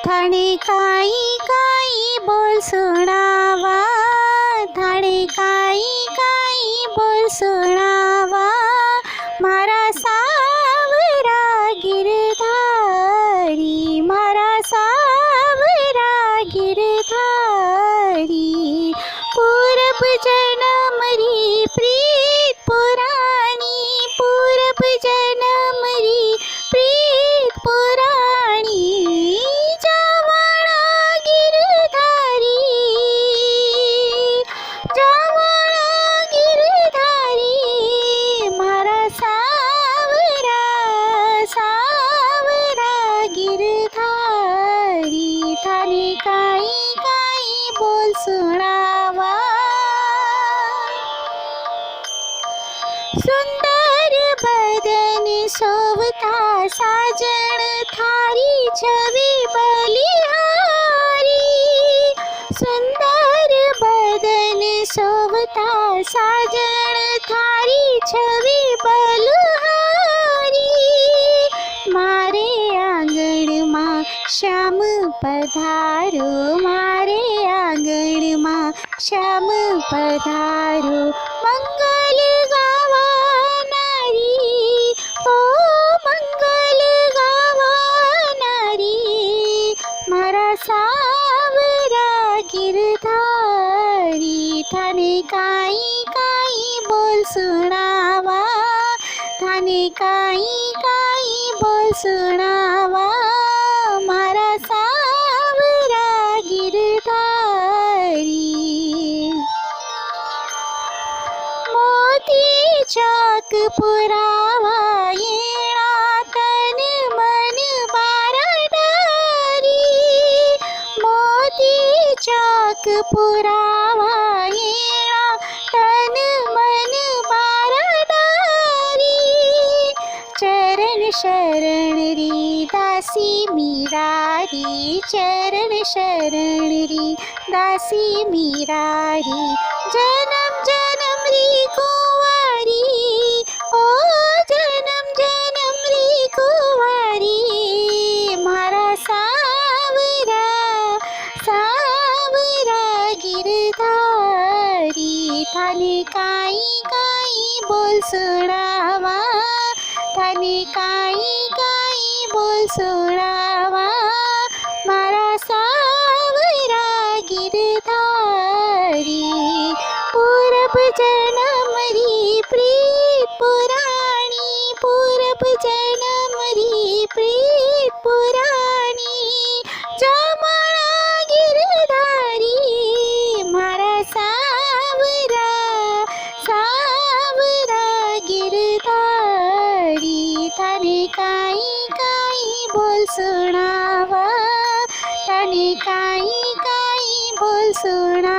थाने काई काई बोल सुनावा, थाने काई काई बोल सुनावा, मारा सावरा गिरधारी, मारा सावरा गिरधारी। पूरब जन्म री प्रीत पुराणी, पूरब जन्म री प्रीत पुराणी, जावळा गिरधारी, जावळा गिरधारी, मारा सावरा सावरा गिरधारी। थाने काई काई बोल सुनावा, सुंदर बदन शोभता साजन थारी छवि बलिहारी, सुंदर बदन शोभता साजन थारी छवि बलिहारी। मारे आंगण मां श्याम पधारो, मारे आंगण मां श्याम पधारो, मंगल गावा नारी, ओ मंगल गावा नारी, मारा सावरा गिरधारी। थाने काई काई बोल सुनावा, थाने काई काई बोल सुनावा, मारा सावरा गिरधारी। मोती चाक पुरावा येणा तन मन बाराडारी, मोती चाक पुरावा येणा तन मन बाराडारी। चरण शरण री दासी मीरारी, चरण शरण री दासी मीरारी, जन्म जन्म री कुंवारी, ओ जन्म जन्म री कुंवारी, मारा सावरा सावरा गिरधारी। थाने काई काई बोल सुनावा, थाने काई काई बोल सुनावा, मारा सावरा गिरधारी। पूरब जन्म री प्रीत पुराणी, पूरब जन्म री प्रीत पुराणी, जावळा गिरधारी, मारा सावरा सावरा गिरधारी। थाने काई काई बोल सुनावा, थाने काई काई बोल सुना।